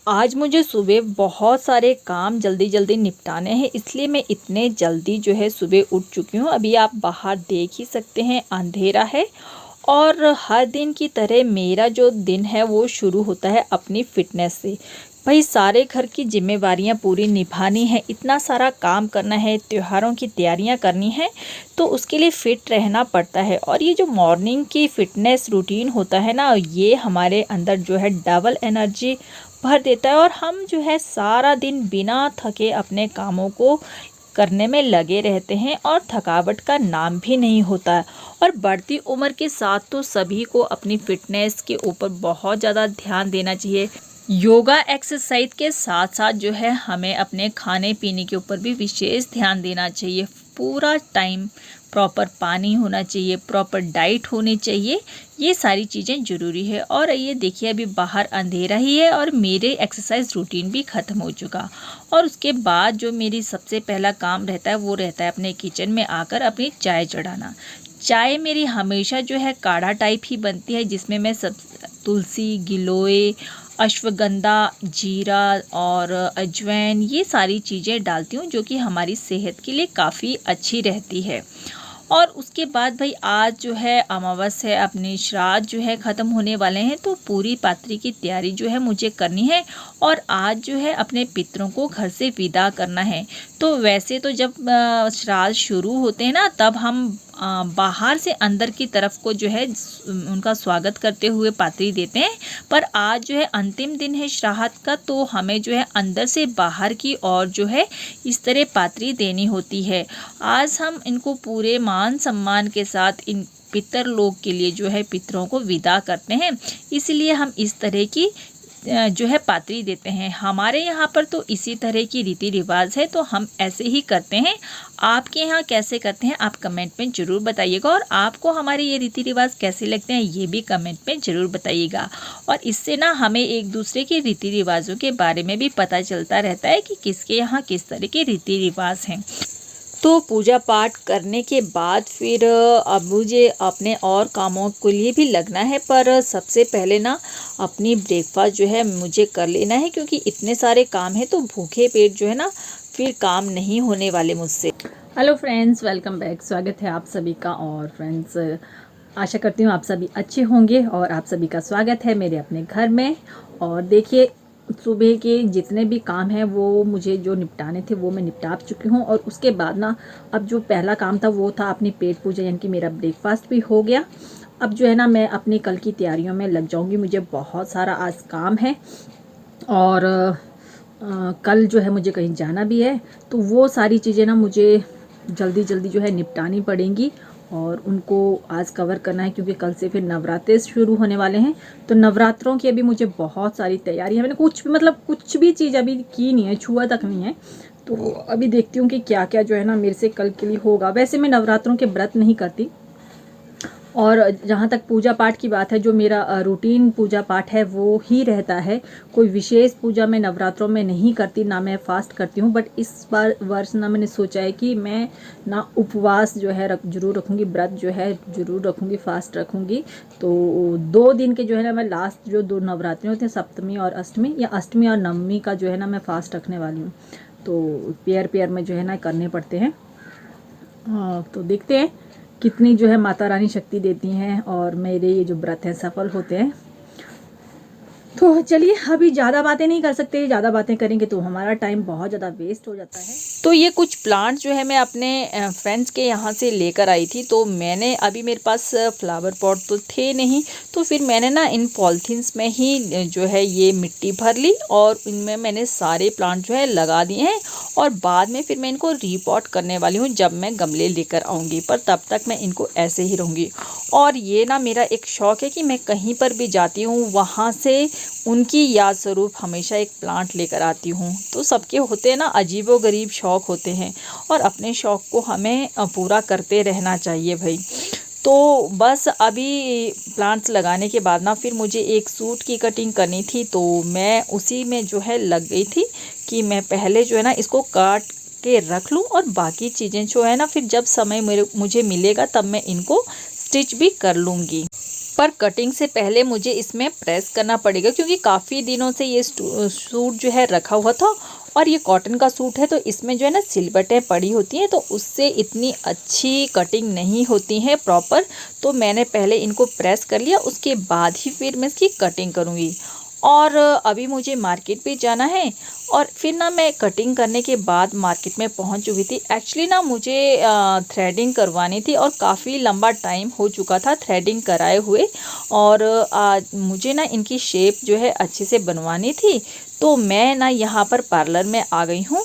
आज मुझे सुबह बहुत सारे काम जल्दी जल्दी निपटाने हैं, इसलिए मैं इतने जल्दी जो है सुबह उठ चुकी हूँ। अभी आप बाहर देख ही सकते हैं, अंधेरा है। और हर दिन की तरह मेरा जो दिन है वो शुरू होता है अपनी फ़िटनेस से। भाई सारे घर की जिम्मेवारियां पूरी निभानी है, इतना सारा काम करना है, त्योहारों की तैयारियां करनी है, तो उसके लिए फ़िट रहना पड़ता है। और ये जो मॉर्निंग की फ़िटनेस रूटीन होता है ना, ये हमारे अंदर जो है डबल एनर्जी भर देता है और हम जो है सारा दिन बिना थके अपने कामों को करने में लगे रहते हैं और थकावट का नाम भी नहीं होता है। और बढ़ती उम्र के साथ तो सभी को अपनी फ़िटनेस के ऊपर बहुत ज़्यादा ध्यान देना चाहिए। योगा एक्सरसाइज के साथ साथ जो है हमें अपने खाने पीने के ऊपर भी विशेष ध्यान देना चाहिए। पूरा टाइम प्रॉपर पानी होना चाहिए, प्रॉपर डाइट होनी चाहिए, ये सारी चीज़ें ज़रूरी है। और ये देखिए अभी बाहर अंधेरा ही है और मेरे एक्सरसाइज रूटीन भी ख़त्म हो चुका। और उसके बाद जो मेरी सबसे पहला काम रहता है वो रहता है अपने किचन में आकर अपनी चाय चढ़ाना। चाय मेरी हमेशा जो है काढ़ा टाइप ही बनती है, जिसमें मैं सब तुलसी, गिलोय, अश्वगंधा, जीरा और अजवाइन ये सारी चीज़ें डालती हूँ, जो कि हमारी सेहत के लिए काफ़ी अच्छी रहती है। और उसके बाद भाई आज जो है अमावस्या है, अपने श्राद्ध जो है ख़त्म होने वाले हैं, तो पूरी पात्री की तैयारी जो है मुझे करनी है। और आज जो है अपने पितरों को घर से विदा करना है। तो वैसे तो जब श्राद्ध शुरू होते हैं ना, तब हम बाहर से अंदर की तरफ को जो है उनका स्वागत करते हुए पात्री देते हैं। पर आज जो है अंतिम दिन है श्राद्ध का, तो हमें जो है अंदर से बाहर की ओर जो है इस तरह पात्री देनी होती है। आज हम इनको पूरे मान सम्मान के साथ इन पितर लोग के लिए जो है पितरों को विदा करते हैं, इसलिए हम इस तरह की जो है पात्री देते हैं। हमारे यहाँ पर तो इसी तरह की रीति रिवाज है, तो हम ऐसे ही करते हैं। आपके यहाँ कैसे करते हैं आप कमेंट में ज़रूर बताइएगा, और आपको हमारे ये रीति रिवाज कैसे लगते हैं ये भी कमेंट में ज़रूर बताइएगा। और इससे ना हमें एक दूसरे के रीति रिवाजों के बारे में भी पता चलता रहता है कि किसके यहाँ किस तरह के रीति रिवाज हैं। तो पूजा पाठ करने के बाद फिर अब मुझे अपने और कामों के लिए भी लगना है, पर सबसे पहले ना अपनी ब्रेकफास्ट जो है मुझे कर लेना है, क्योंकि इतने सारे काम हैं तो भूखे पेट जो है ना फिर काम नहीं होने वाले मुझसे। Hello friends, welcome back. स्वागत है आप सभी का। और फ्रेंड्स, आशा करती हूँ आप सभी अच्छे होंगे और आप सभी का स्वागत है मेरे अपने घर में। और देखिए सुबह के जितने भी काम हैं वो मुझे जो निपटाने थे वो मैं निपटा चुकी हूँ। और उसके बाद ना अब जो पहला काम था वो था अपनी पेट पूजा, यानी कि मेरा ब्रेकफास्ट भी हो गया। अब जो है ना मैं अपनी कल की तैयारियों में लग जाऊँगी। मुझे बहुत सारा आज काम है और कल जो है मुझे कहीं जाना भी है, तो वो सारी चीज़ें ना मुझे जल्दी जल्दी जो है निपटानी पड़ेंगी और उनको आज कवर करना है, क्योंकि कल से फिर नवरात्रे शुरू होने वाले हैं। तो नवरात्रों की अभी मुझे बहुत सारी तैयारी है। मैंने कुछ भी चीज़ अभी की नहीं है, छुआ तक नहीं है। तो अभी देखती हूँ कि क्या क्या जो है ना मेरे से कल के लिए होगा। वैसे मैं नवरात्रों के व्रत नहीं करती। और जहाँ तक पूजा पाठ की बात है, जो मेरा रूटीन पूजा पाठ है वो ही रहता है। कोई विशेष पूजा मैं नवरात्रों में नहीं करती, ना मैं फास्ट करती हूँ। बट इस बार वर्ष ना मैंने सोचा है कि मैं ना उपवास जो है जरूर रखूँगी, व्रत जो है जरूर रखूँगी, फास्ट रखूँगी। तो 2 दिन के जो है ना मैं लास्ट जो 2 नवरात्रि होते हैं, सप्तमी और अष्टमी, या अष्टमी और नवमी का जो है ना मैं फास्ट रखने वाली हूँ। तो पेयर में जो है ना करने पड़ते हैं। तो देखते हैं कितनी जो है माता रानी शक्ति देती हैं और मेरे ये जो व्रत हैं सफल होते हैं। तो चलिए, अभी ज़्यादा बातें नहीं कर सकते, ज़्यादा बातें करेंगे तो हमारा टाइम बहुत ज़्यादा वेस्ट हो जाता है। तो ये कुछ प्लांट जो है मैं अपने फ्रेंड्स के यहाँ से लेकर आई थी। तो मैंने अभी मेरे पास फ्लावर पॉट तो थे नहीं, तो फिर मैंने ना इन पॉलीथीन्स में ही जो है ये मिट्टी भर ली और इनमें मैंने सारे प्लांट जो है लगा दिए हैं। और बाद में फिर मैं इनको रीपॉट करने वाली हूँ जब मैं गमले लेकर आऊँगी, पर तब तक मैं इनको ऐसे ही रहूँगी। और ये ना मेरा एक शौक़ है कि मैं कहीं पर भी जाती हूँ वहाँ से उनकी याद स्वरूप हमेशा एक प्लांट लेकर आती हूँ। तो सबके होते हैं ना अजीबोगरीब शौक़ होते हैं, और अपने शौक़ को हमें पूरा करते रहना चाहिए भाई। तो बस अभी प्लांट्स लगाने के बाद ना फिर मुझे एक सूट की कटिंग करनी थी, तो मैं उसी में जो है लग गई थी कि मैं पहले जो है ना इसको काट के रख लूँ, और बाकी चीज़ें जो है ना फिर जब समय मुझे मिलेगा तब मैं इनको स्टिच भी कर लूँगी। पर कटिंग से पहले मुझे इसमें प्रेस करना पड़ेगा, क्योंकि काफ़ी दिनों से ये सूट जो है रखा हुआ था और ये कॉटन का सूट है, तो इसमें जो है ना सिलबटें पड़ी होती हैं, तो उससे इतनी अच्छी कटिंग नहीं होती है प्रॉपर। तो मैंने पहले इनको प्रेस कर लिया, उसके बाद ही फिर मैं इसकी कटिंग करूँगी। और अभी मुझे मार्केट भी जाना है, और फिर ना मैं कटिंग करने के बाद मार्केट में पहुंच चुकी थी। एक्चुअली ना मुझे थ्रेडिंग करवानी थी और काफ़ी लंबा टाइम हो चुका था थ्रेडिंग कराए हुए, और मुझे ना इनकी शेप जो है अच्छे से बनवानी थी। तो मैं ना यहाँ पर पार्लर में आ गई हूँ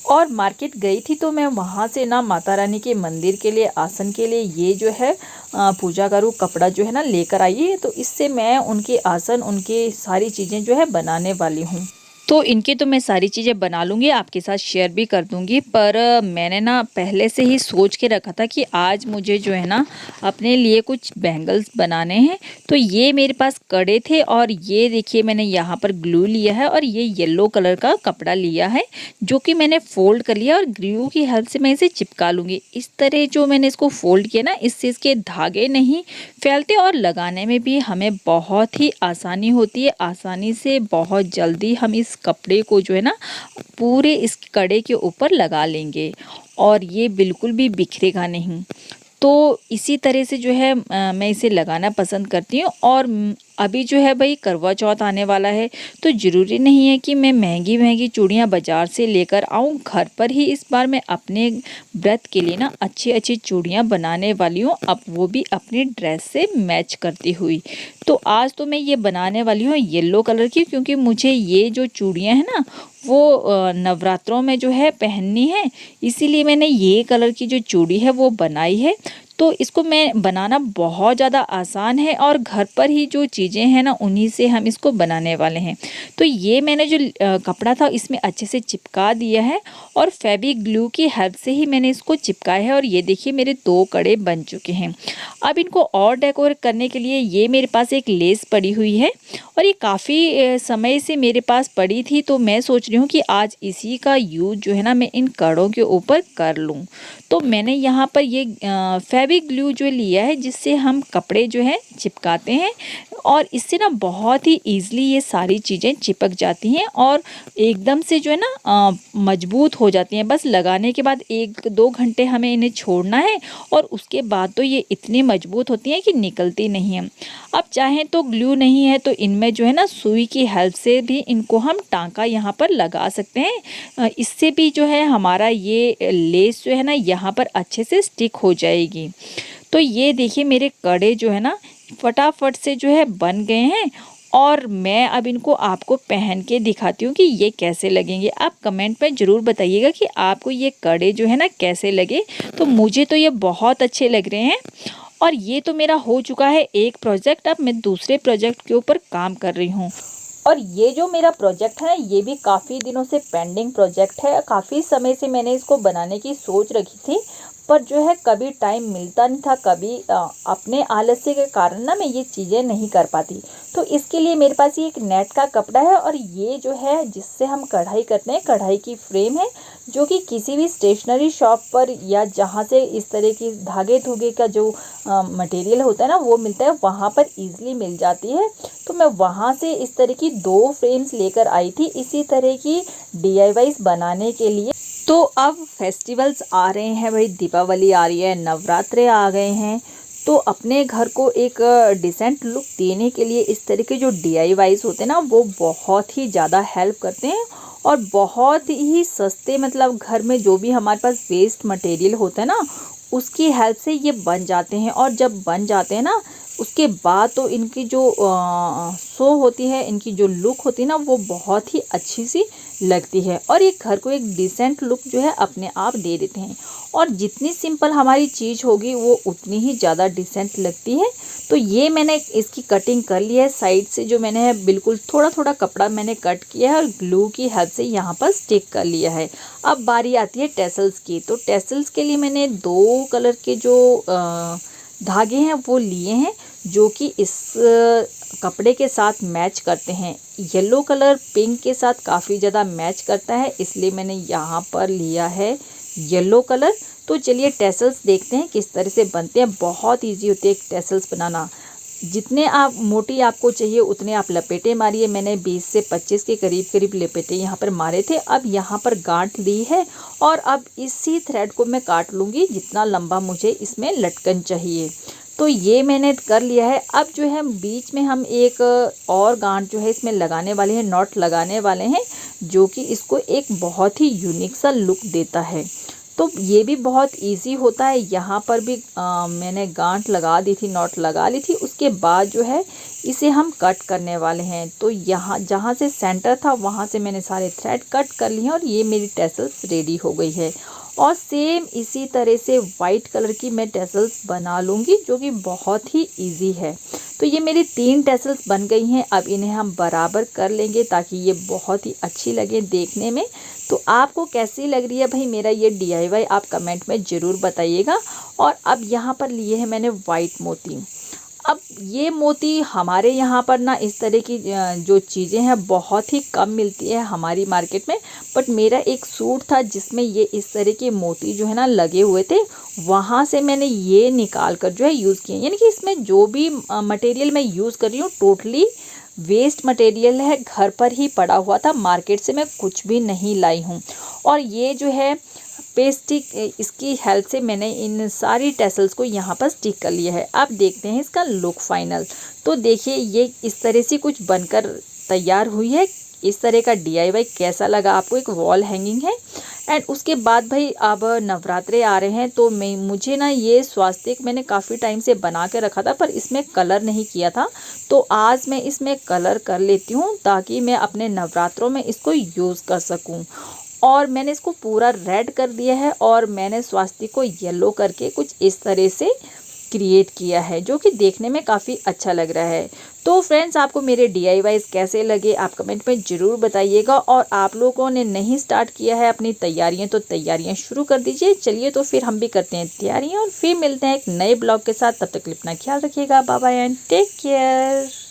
और मार्केट गई थी, तो मैं वहाँ से ना माता रानी के मंदिर के लिए आसन के लिए ये जो है पूजा करूँ कपड़ा जो है ना लेकर आई है। तो इससे मैं उनके आसन, उनके सारी चीज़ें जो है बनाने वाली हूँ। तो इनकी तो मैं सारी चीज़ें बना लूँगी, आपके साथ शेयर भी कर दूँगी। पर मैंने ना पहले से ही सोच के रखा था कि आज मुझे जो है ना अपने लिए कुछ बैंगल्स बनाने हैं। तो ये मेरे पास कड़े थे, और ये देखिए मैंने यहाँ पर ग्लू लिया है और ये येलो कलर का कपड़ा लिया है, जो कि मैंने फ़ोल्ड कर लिया और ग्लू की हेल्प से मैं इसे चिपका लूँगी। इस तरह जो मैंने इसको फ़ोल्ड किया ना, इससे इसके धागे नहीं फैलते और लगाने में भी हमें बहुत ही आसानी होती है। आसानी से बहुत जल्दी हम इस कपड़े को जो है ना पूरे इस कड़े के ऊपर लगा लेंगे, और ये बिल्कुल भी बिखरेगा नहीं। तो इसी तरह से जो है मैं इसे लगाना पसंद करती हूँ। और अभी जो है भाई करवा चौथ आने वाला है, तो ज़रूरी नहीं है कि मैं महंगी महंगी चूड़ियाँ बाज़ार से लेकर आऊँ। घर पर ही इस बार मैं अपने व्रत के लिए ना अच्छी अच्छी चूड़ियाँ बनाने वाली हूँ, अब वो भी अपनी ड्रेस से मैच करती हुई। तो आज तो मैं ये बनाने वाली हूँ येलो कलर की, क्योंकि मुझे ये जो चूड़ियाँ हैं ना वो नवरात्रों में जो है पहननी है, इसीलिए मैंने ये कलर की जो चूड़ी है वो बनाई है। तो इसको मैं बनाना बहुत ज़्यादा आसान है, और घर पर ही जो चीज़ें हैं ना उन्हीं से हम इसको बनाने वाले हैं। तो ये मैंने जो कपड़ा था इसमें अच्छे से चिपका दिया है, और फेविक ग्लू की हेल्प से ही मैंने इसको चिपकाया है। और ये देखिए मेरे 2 कड़े बन चुके हैं। अब इनको और डेकोरेट करने के लिए ये मेरे पास एक लेस पड़ी हुई है, और ये काफ़ी समय से मेरे पास पड़ी थी, तो मैं सोच रही हूँ कि आज इसी का यूज़ जो है ना मैं इन कड़ों के ऊपर कर लूँ। तो मैंने यहाँ पर ये फेविक ग्लू जो लिया है, जिससे हम कपड़े जो है चिपकाते हैं, और इससे ना बहुत ही ईज़िली ये सारी चीज़ें चिपक जाती हैं और एकदम से जो है ना मजबूत हो जाती हैं। बस लगाने के बाद 1-2 घंटे हमें इन्हें छोड़ना है, और उसके बाद तो ये इतनी मजबूत होती हैं कि निकलती नहीं हैं। अब चाहें तो ग्लू नहीं है तो इनमें जो है ना सुई की हेल्प से भी इनको हम टाँका यहाँ पर लगा सकते हैं। इससे भी जो है हमारा ये लेस जो है ना यहाँ पर अच्छे से स्टिक हो जाएगी। तो ये देखिए मेरे कड़े जो है ना फटाफट से जो है बन गए हैं, और मैं अब इनको आपको पहन के दिखाती हूँ कि ये कैसे लगेंगे। आप कमेंट में ज़रूर बताइएगा कि आपको ये कड़े जो है ना कैसे लगे। तो मुझे तो ये बहुत अच्छे लग रहे हैं। और ये तो मेरा हो चुका है एक प्रोजेक्ट, अब मैं दूसरे प्रोजेक्ट के ऊपर काम कर रही हूँ। और ये जो मेरा प्रोजेक्ट है ये भी काफ़ी दिनों से पेंडिंग प्रोजेक्ट है। काफ़ी समय से मैंने इसको बनाने की सोच रखी थी, पर जो है कभी टाइम मिलता नहीं था, कभी अपने आलस्य के कारण ना मैं ये चीज़ें नहीं कर पाती। तो इसके लिए मेरे पास ये एक नेट का कपड़ा है, और ये जो है जिससे हम कढ़ाई करते हैं, कढ़ाई की फ्रेम है, जो कि किसी भी स्टेशनरी शॉप पर या जहाँ से इस तरह की धागे धुगे का जो मटेरियल होता है ना वो मिलता है, वहाँ पर ईज़िली मिल जाती है। तो मैं वहाँ से इस तरह की 2 फ्रेम्स लेकर आई थी इसी तरह की DIYs बनाने के लिए। तो अब फेस्टिवल्स आ रहे हैं भाई, दीपावली आ रही है, नवरात्रे आ गए हैं, तो अपने घर को एक डिसेंट लुक देने के लिए इस तरह के जो DIYs होते हैं ना वो बहुत ही ज़्यादा हेल्प करते हैं, और बहुत ही सस्ते, मतलब घर में जो भी हमारे पास वेस्ट मटेरियल होता है ना उसकी हेल्प से ये बन जाते हैं। और जब बन जाते हैं ना उसके बाद तो इनकी जो शो होती है, इनकी जो लुक होती है ना वो बहुत ही अच्छी सी लगती है, और ये घर को एक डिसेंट लुक जो है अपने आप दे देते हैं। और जितनी सिंपल हमारी चीज़ होगी वो उतनी ही ज़्यादा डिसेंट लगती है। तो ये मैंने इसकी कटिंग कर ली है साइड से, जो मैंने है बिल्कुल थोड़ा थोड़ा कपड़ा मैंने कट किया है और ग्लू की हेल्प से यहाँ पर स्टिक कर लिया है। अब बारी आती है टेसल्स की। तो टेसल्स के लिए मैंने 2 कलर के जो धागे हैं वो लिए हैं, जो कि इस कपड़े के साथ मैच करते हैं। येलो कलर पिंक के साथ काफ़ी ज़्यादा मैच करता है, इसलिए मैंने यहाँ पर लिया है येलो कलर। तो चलिए टेसल्स देखते हैं किस तरह से बनते हैं। बहुत इजी होती है टेसल्स बनाना। जितने आप मोटी आपको चाहिए उतने आप लपेटे मारिए। मैंने 20 से 25 के करीब लपेटे यहाँ पर मारे थे। अब यहाँ पर गांठ ली है और अब इसी थ्रेड को मैं काट लूँगी जितना लंबा मुझे इसमें लटकन चाहिए। तो ये मैंने कर लिया है। अब जो है बीच में हम एक और गांठ जो है इसमें लगाने वाले हैं, नॉट लगाने वाले हैं, जो कि इसको एक बहुत ही यूनिक सा लुक देता है। तो ये भी बहुत इजी होता है। यहाँ पर भी मैंने गांठ लगा दी थी, नॉट लगा ली थी। उसके बाद जो है इसे हम कट करने वाले हैं। तो यहाँ जहाँ से सेंटर था वहाँ से मैंने सारे थ्रेड कट कर लिए हैं और ये मेरी टैसल्स रेडी हो गई है। और सेम इसी तरह से वाइट कलर की मैं टैसल्स बना लूँगी, जो कि बहुत ही इजी है। तो ये मेरी 3 टैसल्स बन गई हैं। अब इन्हें हम बराबर कर लेंगे ताकि ये बहुत ही अच्छी लगे देखने में। तो आपको कैसी लग रही है भाई मेरा ये DIY, आप कमेंट में ज़रूर बताइएगा। और अब यहाँ पर लिए हैं मैंने वाइट मोती। अब ये मोती हमारे यहाँ पर ना इस तरह की जो चीज़ें हैं बहुत ही कम मिलती है हमारी मार्केट में। बट मेरा एक सूट था जिसमें ये इस तरह के मोती जो है ना लगे हुए थे, वहाँ से मैंने ये निकाल कर जो है यूज़ किए। यानी कि इसमें जो भी मटेरियल मैं यूज़ कर रही हूँ टोटली वेस्ट मटेरियल है, घर पर ही पड़ा हुआ था, मार्केट से मैं कुछ भी नहीं लाई हूँ। और ये जो है पेस्टिक, इसकी हेल्प से मैंने इन सारी टैसल्स को यहाँ पर स्टिक कर लिया है। अब देखते हैं इसका लुक फाइनल। तो देखिए ये इस तरह से कुछ बनकर तैयार हुई है। इस तरह का DIY कैसा लगा आपको? एक वॉल हैंगिंग है। एंड उसके बाद भाई अब नवरात्रे आ रहे हैं, तो मुझे ना ये स्वास्तिक मैंने काफ़ी टाइम से बना के रखा था पर इसमें कलर नहीं किया था। तो आज मैं इसमें कलर कर लेती हूँ ताकि मैं अपने नवरात्रों में इसको यूज़ कर सकूँ। और मैंने इसको पूरा रेड कर दिया है और मैंने स्वास्तिक को येलो करके कुछ इस तरह से क्रिएट किया है, जो कि देखने में काफ़ी अच्छा लग रहा है। तो फ्रेंड्स आपको मेरे DIYs कैसे लगे आप कमेंट में ज़रूर बताइएगा। और आप लोगों ने नहीं स्टार्ट किया है अपनी तैयारियां तो तैयारियां शुरू कर दीजिए। चलिए तो फिर हम भी करते हैं तैयारियां और फिर मिलते हैं एक नए ब्लॉग के साथ। तब तक अपना ख्याल रखिएगा। Bye bye and take care.